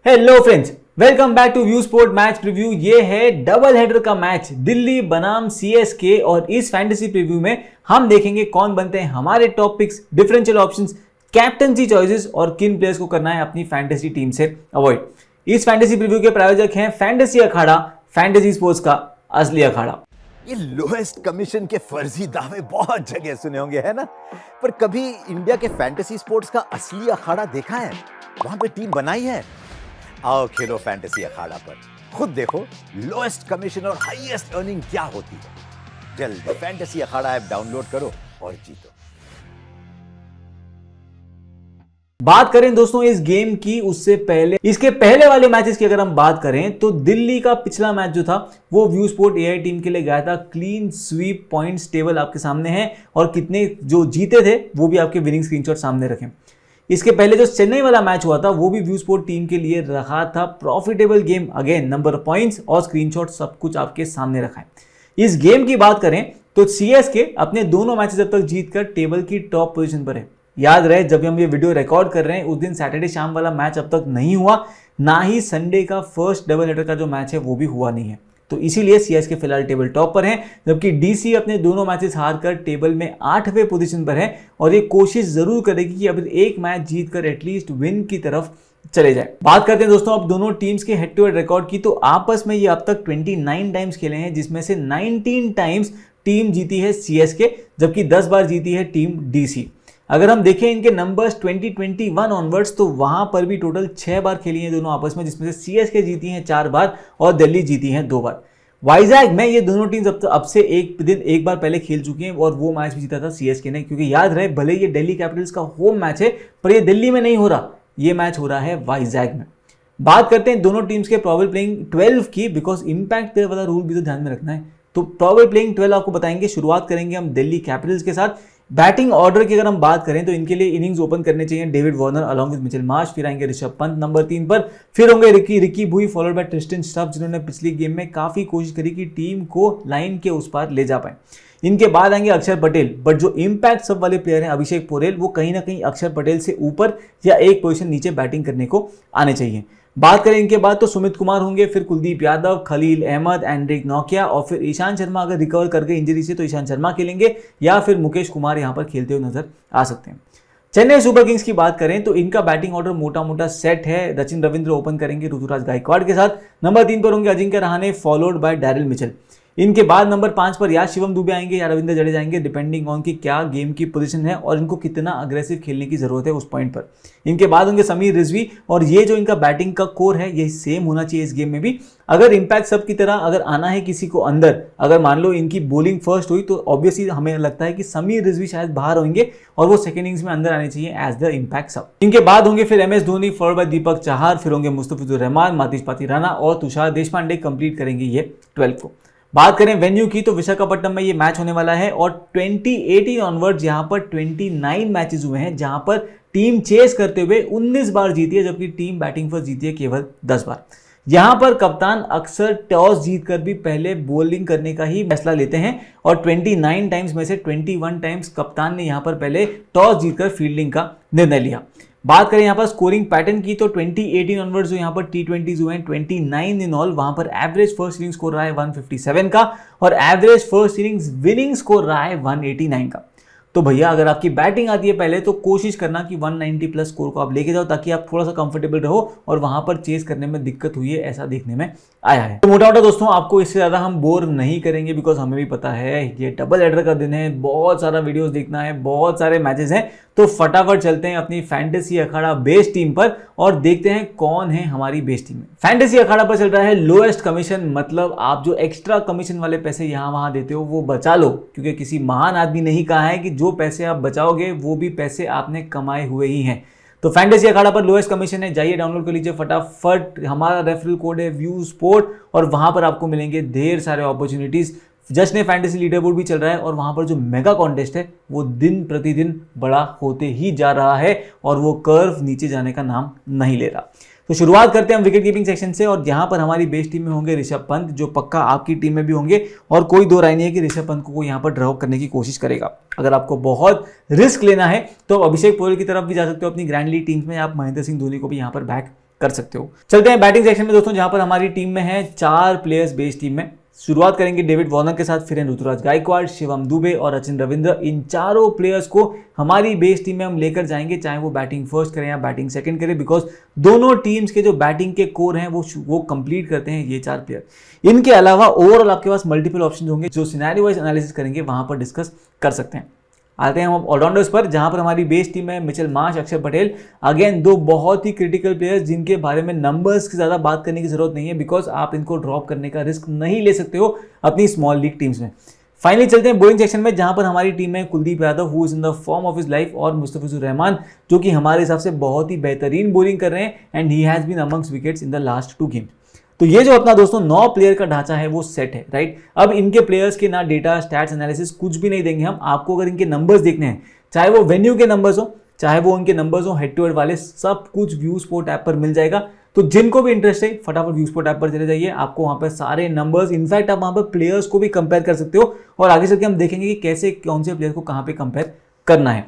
Hello friends, welcome back to view sport match preview. ये है double header का match, Delhi बनाम सीएसके। और इस फैंटेसी प्रीव्यू में हम देखेंगे कौन बनते हैं हमारे top picks, differential options, captaincy choices और किन प्लेयर्स को करना है अपनी फैंटेसी टीम से अवॉइड। इस फैंटेसी प्रीव्यू के प्रायोजक हैं फैंटेसी अखाड़ा, फैंटेसी स्पोर्ट्स का असली अखाड़ा। ये लोएस्ट कमीशन के फर्जी दावे बहुत जगह सुने होंगे, है ना? पर कभी इंडिया के फैंटेसी स्पोर्ट्स का असली अखाड़ा देखा है? वहां पे टीम बनाई है? आओ खेलो फैंटेसी अखाड़ा पर, खुद देखो लोएस्ट कमीशन और हाईएस्ट अर्निंग क्या होती है। जल्द फैंटेसी अखाड़ा ऐप डाउनलोड करो और जीतो। बात करें दोस्तों इस गेम की, उससे पहले इसके पहले वाले मैचेस की अगर हम बात करें तो दिल्ली का पिछला मैच जो था वो व्यू स्पोर्ट एआई टीम के लिए गया था। क्लीन स्वीप पॉइंट्स टेबल आपके सामने है और कितने जो जीते थे वो भी आपके विनिंग स्क्रीनशॉट सामने रखें। इसके पहले जो चेन्नई वाला मैच हुआ था वो भी व्यू स्पोर्ट टीम के लिए रहा था profitable game. Again number of points और स्क्रीनशॉट सब कुछ आपके सामने रखा है। इस गेम की बात करें तो सीएसके अपने दोनों मैचेस अब तक जीतकर टेबल की टॉप पोजीशन पर है। याद रहे जब हम ये वीडियो रिकॉर्ड कर रहे हैं उस दिन सैटरडे शाम वाला मैच अब तक नहीं हुआ, ना ही संडे का फर्स्ट डबल हेडर का जो मैच है वो भी हुआ नहीं है। तो इसीलिए सीएसके फिलहाल टेबल टॉप पर है, जबकि डीसी अपने दोनों मैचेस हारकर टेबल में 8वें पोजीशन पर है और ये कोशिश जरूर करेगी कि अब एक मैच जीतकर एटलीस्ट विन की तरफ चले जाए। बात करते हैं दोस्तों अब दोनों टीम्स के हेड टू हेड रिकॉर्ड की। तो आपस में ये अब तक 29 टाइम्स खेले हैं, जिसमें से 19 टाइम्स टीम जीती है सीएसके, जबकि 10 बार जीती है टीम डीसी। अगर हम देखें इनके नंबर्स 2021 ऑनवर्ड्स तो वहां पर भी टोटल 6 बार खेली हैं दोनों आपस में, जिसमें से सीएसके जीती हैं 4 बार और दिल्ली जीती हैं 2 बार। वाइजैग में ये दोनों टीम्स अब से एक बार पहले खेल चुकी हैं और वो मैच भी जीता था सीएसके ने, क्योंकि याद रहे भले ये दिल्ली कैपिटल्स का होम मैच है पर ये दिल्ली में नहीं हो रहा, ये मैच हो रहा है वाइजैग में। बात करते हैं दोनों टीम्स के प्रोबेबल प्लेइंग 12 की, बिकॉज इंपैक्ट प्लेयर वाला रूल भी तो ध्यान में रखना है। तो प्रोबेबल प्लेइंग 12 आपको बताएंगे। शुरुआत करेंगे हम दिल्ली कैपिटल्स के साथ। बैटिंग ऑर्डर की अगर हम बात करें तो इनके लिए इनिंग्स ओपन करने चाहिए David Warner along with Mitchell Marsh, फिर आएंगे ऋषभ पंत नंबर 3 पर, फिर होंगे रिकी भुई फॉलोड बाय ट्रिस्टन स्टफ, जिन्होंने पिछली गेम में काफी कोशिश करी कि टीम को लाइन के उस पार ले जा पाए। इनके बाद आएंगे अक्षर पटेल, बट जो इंपैक्ट सब वाले प्लेयर हैं अभिषेक पोरेल, वो कहीं ना कहीं अक्षर पटेल से ऊपर या एक पोजीशन नीचे बैटिंग करने को आने चाहिए। बात करें इनके बाद तो सुमित कुमार होंगे, फिर कुलदीप यादव, खलील अहमद, एंड्रिक नौकिया और फिर ईशांत शर्मा अगर रिकवर कर गए इंजरी से तो ईशांत शर्मा खेलेंगे या फिर मुकेश कुमार यहां पर खेलते हुए नजर आ सकते हैं। चेन्नई सुपर किंग्स की बात करें तो इनका बैटिंग ऑर्डर मोटा मोटा सेट है। सचिन रविंद्र ओपन करेंगे ऋतुराज गायकवाड़ के साथ, नंबर 3 पर होंगे Ajinkya Rahane followed by Daryl Mitchell. इनके बाद नंबर 5 पर या शिवम दुबे आएंगे या रविंद्र जडेजा आएंगे, डिपेंडिंग ऑन कि क्या गेम की पोजीशन है और इनको कितना अग्रेसिव खेलने की जरूरत है उस पॉइंट पर। इनके बाद होंगे समीर रिजवी और ये जो इनका बैटिंग का कोर है ये सेम होना चाहिए इस गेम में भी। अगर इंपैक्ट सब की तरह अगर आना है किसी को अंदर, अगर मान लो इनकी बॉलिंग फर्स्ट हुई तो ऑब्वियसली हमें लगता है कि समीर रिजवी शायद बाहर होंगे और वो सेकंड इनिंग्स में अंदर आने चाहिए एज द इंपैक्ट सब। इनके बाद होंगे फिर MS Dhoni followed by Deepak Chahar, फिर होंगे मुस्तफिजुर रहमान, मातीश पातीराना और तुषार देशपांडे कंप्लीट करेंगे ये 12 को। बात करें वेन्यू की तो विशाखापट्टनम में ये मैच होने वाला है और 2018 ऑनवर्ड्स यहां पर 29 मैचेस हुए हैं जहां पर टीम चेस करते हुए 19 बार जीती है, जबकि टीम बैटिंग फर्स्ट जीती है केवल 10 बार। यहां पर कप्तान अक्सर टॉस जीतकर भी पहले बॉलिंग करने का ही फैसला लेते हैं और 29 टाइम्स में से 21 टाइम्स कप्तान ने यहां पर पहले टॉस जीतकर फील्डिंग का निर्णय लिया। बात करें यहाँ पर स्कोरिंग पैटर्न की तो 2018 ऑनवर्ड्स जो यहाँ पर T20s हुए हैं 29 इन ऑल, वहां पर एवरेज फर्स्ट इनिंग स्कोर रहा है 157 का और average first innings winning score रहा है 189 का। तो भैया अगर आपकी बैटिंग आती है पहले तो कोशिश करना कि 190 प्लस स्कोर को आप लेके जाओ ताकि आप थोड़ा सा कंफर्टेबल रहो और वहां पर चेस करने में दिक्कत हुई है ऐसा देखने में आया है। तो मोटा मोटा दोस्तों आपको इससे ज्यादा हम बोर नहीं करेंगे, बिकॉज हमें भी पता है ये डबल हेडर का दिन है, बहुत सारा वीडियोस देखना है, बहुत सारे मैचेस हैं। तो फटाफट चलते हैं अपनी फैंटेसी अखाड़ा बेस टीम पर और देखते हैं कौन है हमारी बेस टीम में। फैंटेसी अखाड़ा पर चल रहा है लोएस्ट कमीशन, मतलब आप जो एक्स्ट्रा कमीशन वाले पैसे यहां वहां देते हो वो बचा लो, क्योंकि किसी महान आदमी नहीं कहा है कि जो पैसे आप बचाओगे वो भी पैसे आपने कमाए हुए ही हैं। तो फैंटेसी अखाड़ा पर लोएस्ट कमीशन है, जाइए डाउनलोड कर लीजिए फटाफट। हमारा रेफरल कोड है व्यू स्पोर्ट और वहां पर आपको मिलेंगे ढेर सारे अपॉर्चुनिटीज। जस्ट ने फैंटेसी लीडर बोर्ड भी चल रहा है और वहां पर जो मेगा कॉन्टेस्ट है वो दिन प्रतिदिन बड़ा होते ही जा रहा है और वो कर्व नीचे जाने का नाम नहीं ले रहा। तो शुरुआत करते हैं हम विकेट कीपिंग सेक्शन से और यहाँ पर हमारी बेस्ट टीम में होंगे ऋषभ पंत, जो पक्का आपकी टीम में भी होंगे और कोई दो राय नहीं है कि ऋषभ पंत को यहाँ पर ड्रॉप करने की कोशिश करेगा। अगर आपको बहुत रिस्क लेना है तो अभिषेक पोरेल की तरफ भी जा सकते हो अपनी ग्रैंड लीग टीम में, आप महेंद्र सिंह धोनी को भी यहाँ पर बैक कर सकते हो। चलते हैं बैटिंग सेक्शन में दोस्तों, जहां पर हमारी टीम में है 4 प्लेयर्स बेस टीम में। शुरुआत करेंगे डेविड वार्नर के साथ, फिर हैं ऋतुराज गायकवाड़, शिवम दुबे और सचिन रविंद्र। इन चारों प्लेयर्स को हमारी बेस टीम में हम लेकर जाएंगे, चाहे वो बैटिंग फर्स्ट करें या बैटिंग सेकंड करें, बिकॉज दोनों टीम्स के जो बैटिंग के कोर हैं वो कंप्लीट करते हैं ये 4 प्लेयर। इनके अलावा ओवरऑल आपके पास मल्टीपल ऑप्शन होंगे जो सिनेरियो वाइज एनालिसिस करेंगे वहां पर डिस्कस कर सकते हैं। आते हैं हम ऑलराउंडर्स पर, जहां पर हमारी बेस टीम है मिचेल मार्श, अक्षर पटेल। अगेन 2 बहुत ही क्रिटिकल प्लेयर्स जिनके बारे में नंबर्स की ज्यादा बात करने की जरूरत नहीं है, बिकॉज आप इनको ड्रॉप करने का रिस्क नहीं ले सकते हो अपनी स्मॉल लीग टीम्स में। फाइनली चलते हैं बॉलिंग सेक्शन में, जहां पर हमारी टीम में Kuldeep Yadav who is in the form of his life और मुस्तफिजुर रहमान जो कि हमारे हिसाब से बहुत ही बेहतरीन बॉलिंग कर रहे हैं and he has been amongst wickets in the last 2 game. तो ये जो अपना दोस्तों 9 प्लेयर का ढांचा है वो सेट है, राइट। अब इनके प्लेयर्स के ना डेटा स्टैट्स एनालिसिस कुछ भी नहीं देंगे हम आपको। अगर इनके नंबर्स देखने हैं, चाहे वो वेन्यू के नंबर्स हो, चाहे वो उनके नंबर्स हो हेड टू हेड वाले, सब कुछ व्यू स्पोर्ट ऐप पर मिल जाएगा। तो जिनको भी इंटरेस्ट है फटाफट व्यू स्पोर्ट ऐप पर चले जाइए, आपको वहां पर सारे नंबर्स, इनफैक्ट आप वहां पर प्लेयर्स को भी कंपेयर कर सकते हो और आगे चल के हम देखेंगे कि कैसे कौन से प्लेयर को कहां पे कंपेयर करना है।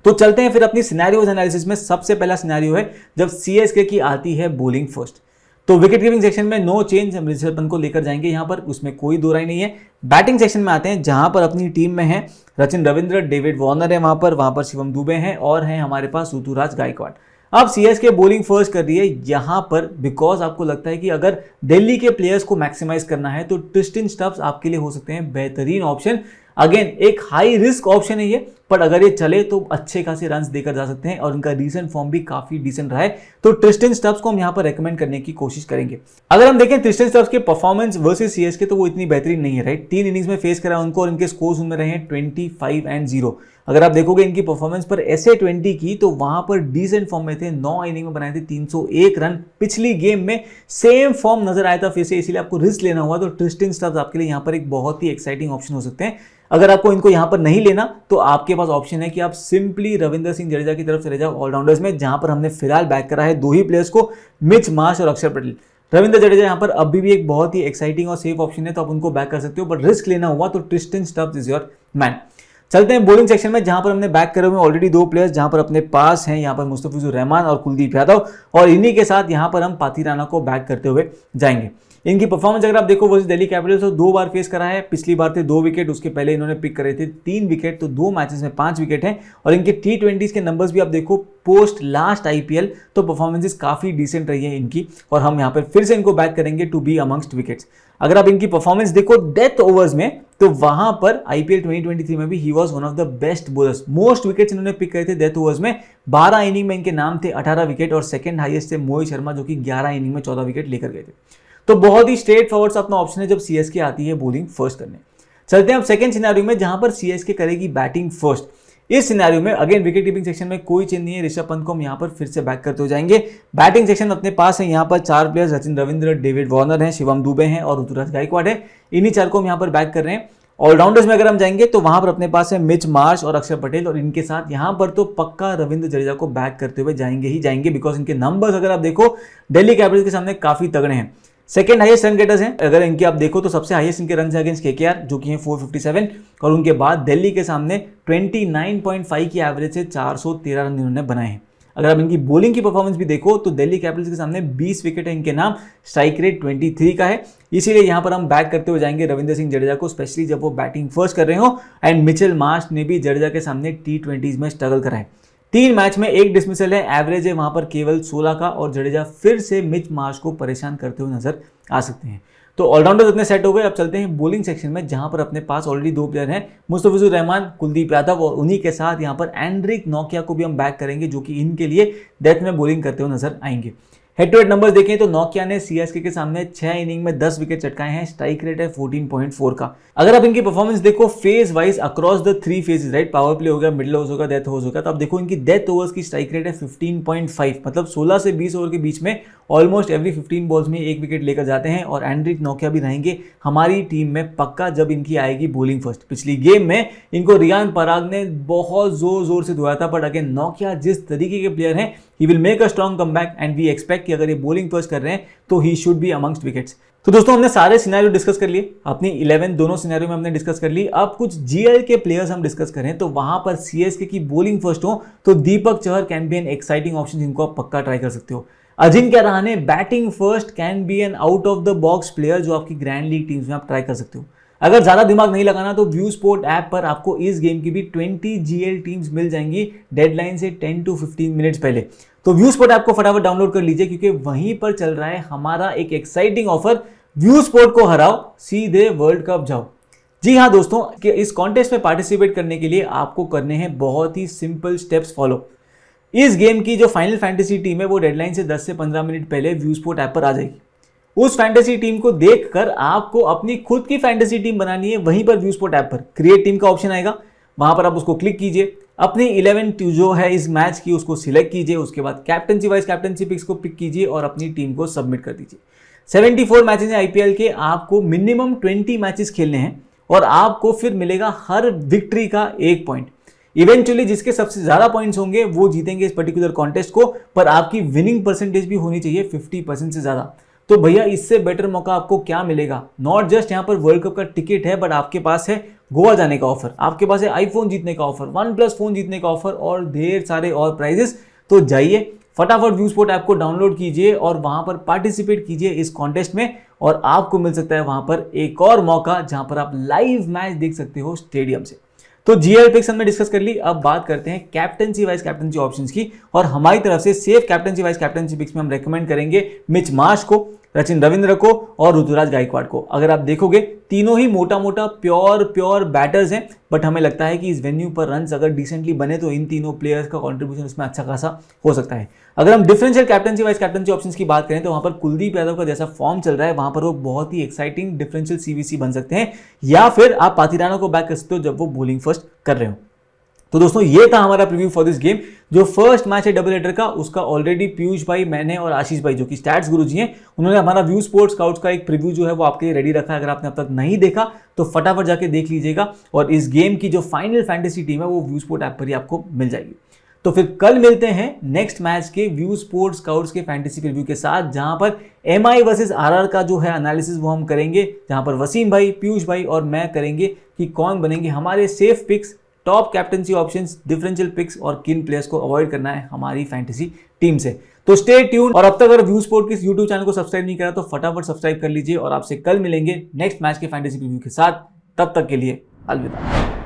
तो चलते हैं फिर अपनी सिनेरियोज एनालिसिस में। सबसे पहला सिनेरियो है जब सीएसके की आती है बॉलिंग फर्स्ट। तो विकेट कीपिंग सेक्शन में नो चेंज, हम ऋषभ पंत को लेकर जाएंगे यहां पर, उसमें कोई दो राय नहीं है। बैटिंग सेक्शन में आते हैं जहां पर अपनी टीम में है सचिन रविंद्र, डेविड वार्नर है वहां पर शिवम दुबे हैं और हैं हमारे पास ऋतुराज गायकवाड़। अब सीएसके बॉलिंग फर्स्ट कर रही है यहां पर, बिकॉज आपको लगता है कि अगर दिल्ली के प्लेयर्स को मैक्सिमाइज करना है तो ट्रिस्टन स्टब्स आपके लिए हो सकते हैं बेहतरीन ऑप्शन। अगेन एक हाई रिस्क ऑप्शन है ये, पर अगर ये चले तो अच्छे खासे रन्स देकर जा सकते हैं और उनका रीसेंट फॉर्म भी काफी डिसेंट रहा है। तो ट्रिस्टन स्टब्स को हम यहां पर रेकमेंड करने की कोशिश करेंगे। अगर हम देखें ट्रिस्टन स्टब्स के परफॉर्मेंस वर्सेस सीएसके तो वो इतनी बेहतरीन नहीं है, राइट। 3 इनिंग्स में फेस करा उनको और इनके स्कोर्स उनमें रहे हैं 25-0। अगर आप देखोगे इनकी परफॉर्मेंस पर ऐसे 20 की तो वहां पर डिसेंट फॉर्म में थे, 9 इनिंग में बनाए थे 301 रन। पिछली गेम में सेम फॉर्म नजर आया था फिर से, इसीलिए आपको रिस्क लेना हुआ। तो ट्रिस्टन स्टब्स आपके लिए यहां पर एक बहुत ही एक्साइटिंग ऑप्शन हो सकते हैं। अगर आपको इनको यहां पर नहीं लेना तो आपके पास ऑप्शन है कि आप सिंपली रविंद्र सिंह जडेजा की तरफ चले जाओ ऑलराउंडर्स में, जहां पर हमने फिलहाल बैक करा है 2 ही प्लेयर्स को, मिच मार्श और अक्षर पटेल। रविंद्र जडेजा यहां पर अभी भी एक बहुत ही एक्साइटिंग और सेफ ऑप्शन है, तो आप उनको बैक कर सकते हो, बट रिस्क लेना हुआ तो Tristan Stubbs is your man. चलते हैं बॉलिंग सेक्शन में, जहां पर हमने बैक करे हुए ऑलरेडी 2 प्लेयर्स, जहां पर अपने पास हैं यहां पर मुस्तफिजुर रहमान और कुलदीप यादव, और इन्हीं के साथ यहां पर हम पाती राणा को बैक करते हुए जाएंगे। इनकी परफॉर्मेंस अगर आप देखो वर्सेस दिल्ली कैपिटल्स तो 2 बार फेस करा है। पिछली बार थे 2 विकेट, उसके पहले इन्होंने पिक करे थे 3 विकेट, तो 2 मैचेस में 5 विकेट हैं। और इनके T20s के नंबर्स भी आप देखो पोस्ट लास्ट आईपीएल तो परफॉर्मेंसेस काफी डिसेंट रही है इनकी, और हम यहाँ पर फिर से इनको बैक करेंगे टू बी अमंगस्ट विकेट्स। अगर आप इनकी परफॉर्मेंस देखो डेथ ओवर्स में तो वहां पर आईपीएल 2023 में भी he was one of the best bowlers. Most wickets इन्होंने पिक करे थे डेथ ओवर्स में, 12 इनिंग में इनके नाम थे 18 विकेट, और सेकंड हाईएस्ट थे मोहित शर्मा जो कि 11 इनिंग में 14 विकेट लेकर गए थे। तो बहुत ही स्ट्रेट फॉरवर्ड अपना ऑप्शन है जब सीएसके आती है बॉलिंग फर्स्ट करने। चलते हैं अब सेकंड सिनेरियो में, जहां पर सीएसके करेगी बैटिंग फर्स्ट। इस सिनेरियो में अगेन विकेट कीपिंग सेक्शन में कोई चेंज नहीं है, ऋषभ पंत को हम यहां पर फिर से बैक करते हो जाएंगे। बैटिंग सेक्शन अपने पास है यहां पर 4 players, Sachin Ravindra, David Warner हैं, शिवम दुबे हैं और ऋतुराज गायकवाड़ है। इन्हीं 4 को हम यहां पर बैक कर रहे हैं। ऑलराउंडर्स में अगर हम जाएंगे तो वहां पर अपने पास है मिच मार्श और अक्षर पटेल, और इनके साथ यहां पर तो पक्का रविंद्र जडेजा को बैक करते हुए जाएंगे ही जाएंगे, बिकॉज इनके नंबर्स अगर आप देखो दिल्ली कैपिटल्स के सामने काफी तगड़े हैं। सेकंड हाईएस्ट रन गेटर्स हैं, अगर इनके आप देखो तो सबसे हाईएस्ट इनके रन है अगेंस्ट केकेआर जो कि है 457, और उनके बाद दिल्ली के सामने 29.5 की एवरेज से 413 रन इन्होंने बनाए हैं। अगर आप इनकी बॉलिंग की परफॉर्मेंस भी देखो तो दिल्ली कैपिटल्स के सामने 20 विकेट है इनके नाम, स्ट्राइक रेट 23 का है। इसीलिए यहां पर हम बैक करते हुए जाएंगे रविंद्र सिंह जडेजा को, स्पेशली जब वो बैटिंग फर्स्ट कर रहे हो। एंड मिचेल मार्श ने भी जडेजा के सामने T20s में स्ट्रगल करा है। 3 मैच में 1 डिसमिसल है, एवरेज है वहां पर केवल 16 का, और जडेजा फिर से मिच मार्श को परेशान करते हुए नजर आ सकते हैं। तो ऑलराउंडर्स इतने सेट हो गए। अब चलते हैं बॉलिंग सेक्शन में, जहां पर अपने पास ऑलरेडी 2 प्लेयर हैं, मुस्तफिजुर रहमान, कुलदीप यादव, और उन्हीं के साथ यहां पर एंड्रिक नोकिया को भी हम बैक करेंगे जो कि इनके लिए डेथ में बॉलिंग करते हुए नजर आएंगे। हेड टू हेड नंबर्स देखें तो नोकिया ने सीएसके के सामने 6 इनिंग में 10 विकेट चटकाए हैं, स्ट्राइक रेट है 14.4 का। अगर आप इनकी परफॉर्मेंस देखो phase wise across the 3 phases, right, power play हो गया, मिडिल ओवर्स होगा, डेथ ओवर्स होगा, तो आप देखो इनकी डेथ ओवर्स की स्ट्राइक रेट है 15.5, मतलब 16 से 20 ओवर के बीच में ऑलमोस्ट एवरी 15 बॉल्स में 1 विकेट लेकर जाते हैं। और एंड्रिक नोकिया भी रहेंगे हमारी टीम में पक्का जब इनकी आएगी बॉलिंग फर्स्ट। पिछली गेम में इनको रियान पराग ने बहुत जोर से धोया था, बट अगेन नोकिया जिस तरीके के प्लेयर हैं, he will make a strong comeback and we expect कि अगर ये बॉलिंग फर्स्ट कर रहे हैं तो he should be amongst wickets. तो दोस्तों हमने सारे सिनेरियो डिस्कस कर लिए, अपनी 11 दोनों सिनेरियो में हमने डिस्कस कर ली। अब कुछ जीएल के प्लेयर्स हम डिस्कस करें तो वहां पर सीएसके की बॉलिंग फर्स्ट हो तो Deepak Chahar can be an exciting option जिनको आप पक्का ट्राई कर सकते हो। Ajinkya Rahane batting first can be an out of the box player जो आपकी ग्रैंड लीग टीम्स में आप ट्राई कर सकते हो। अगर ज्यादा दिमाग नहीं लगाना तो व्यू स्पोर्ट ऐप पर आपको इस गेम की भी 20 GL टीम्स मिल जाएंगी डेडलाइन से 10 to 15 मिनट्स पहले। तो व्यू स्पोर्ट ऐप को फटाफट डाउनलोड कर लीजिए क्योंकि वहीं पर चल रहा है हमारा एक एक्साइटिंग ऑफर, व्यू स्पोर्ट को हराओ सीधे वर्ल्ड कप जाओ। जी हाँ दोस्तों, कि इस कॉन्टेस्ट में पार्टिसिपेट करने के लिए आपको करने हैं बहुत ही सिंपल स्टेप्स फॉलो। इस गेम की जो फाइनल फैंटेसी टीम है वो डेडलाइन से 10 से 15 मिनट पहले व्यू स्पोर्ट ऐप पर आ जाएगी। उस फैंटेसी टीम को देखकर आपको अपनी खुद की फैंटेसी टीम बनानी है। वहीं पर व्यू स्पोर्ट ऐप पर क्रिएट टीम का ऑप्शन आएगा, वहां पर आप उसको क्लिक कीजिए, अपनी 11 जो है इस मैच की उसको सिलेक्ट कीजिए, उसके बाद कैप्टनसी वाइज कैप्टनसी पिक्स को पिक कीजिए और अपनी टीम को सबमिट कर दीजिए। 74 मैचेस हैं IPL के, आपको मिनिमम 20 मैचेस खेलने हैं और आपको फिर मिलेगा हर विक्ट्री का 1 पॉइंट। इवेंचुअली जिसके सबसे ज्यादा पॉइंट्स होंगे वो जीतेंगे इस पर्टिकुलर कॉन्टेस्ट को, पर आपकी विनिंग परसेंटेज भी होनी चाहिए 50% से ज्यादा। तो भैया इससे बेटर मौका आपको क्या मिलेगा? नॉट जस्ट यहाँ पर वर्ल्ड कप का टिकट है, बट आपके पास है गोवा जाने का ऑफर, आपके पास है आईफोन जीतने का ऑफर, OnePlus फोन जीतने का ऑफर और ढेर सारे और प्राइजेस। तो जाइए फटाफट व्यू स्पोर्ट ऐप को डाउनलोड कीजिए और वहां पर पार्टिसिपेट कीजिए इस कॉन्टेस्ट में, और आपको मिल सकता है वहां पर एक और मौका जहां पर आप लाइव मैच देख सकते हो स्टेडियम से। तो GL पिक्स हमने डिस्कस कर ली, अब बात करते हैं कैप्टनसी वाइज कैप्टनसी ऑप्शंस की। और हमारी तरफ से safe captaincy wise captaincy picks में हम रेकमेंड करेंगे मिच मार्श को, सचिन रविंद्र को और ऋतुराज गायकवाड़ को। अगर आप देखोगे तीनों ही मोटा मोटा प्योर बैटर्स हैं, बट हमें लगता है कि इस वेन्यू पर रन्स अगर डिसेंटली बने तो इन तीनों प्लेयर्स का कंट्रीब्यूशन इसमें अच्छा खासा हो सकता है। अगर हम differential captaincy wise captaincy options की बात करें तो वहां पर कुलदीप यादव का जैसा फॉर्म चल रहा है वहां पर वो बहुत ही एक्साइटिंग डिफरेंशियल CVC बन सकते हैं, या फिर आप पातिराना को बैक कर सकते हो जब वो बॉलिंग फर्स्ट कर रहे हो। तो दोस्तों ये था हमारा प्रीव्यू फॉर दिस गेम। जो फर्स्ट मैच है डबल हेडर का, उसका ऑलरेडी पीयूष भाई, मैंने और आशीष भाई जो कि स्टैट्स गुरुजी हैं, उन्होंने हमारा व्यू स्पोर्ट्स स्काउट्स का एक प्रीव्यू जो है वो आपके लिए रेडी रखा है। अगर आपने अब तक नहीं देखा तो फटाफट जाके देख लीजिएगा, और इस गेम की जो फाइनल फैंटेसी टीम है वो व्यू स्पोर्ट ऐप पर ही आपको मिल जाएगी। तो फिर कल मिलते हैं नेक्स्ट मैच के व्यू स्पोर्ट्स स्काउट्स के फैंटेसी प्रीव्यू के साथ, जहां पर MI वर्सेस RR का जो है एनालिसिस वो हम करेंगे, जहां पर वसीम भाई, पीयूष भाई और मैं करेंगे कि कौन बनेंगे हमारे safe picks, top captaincy options, differential picks और किन प्लेयर्स को अवॉइड करना है हमारी फैंटेसी टीम से। तो स्टे ट्यून, और अब तक अगर व्यू स्पोर्ट के YouTube चैनल को सब्सक्राइब नहीं करा तो फटाफट सब्सक्राइब कर लीजिए, और आपसे कल मिलेंगे नेक्स्ट मैच के फैंटेसी प्रीव्यू के साथ। तब तक के लिए अलविदा।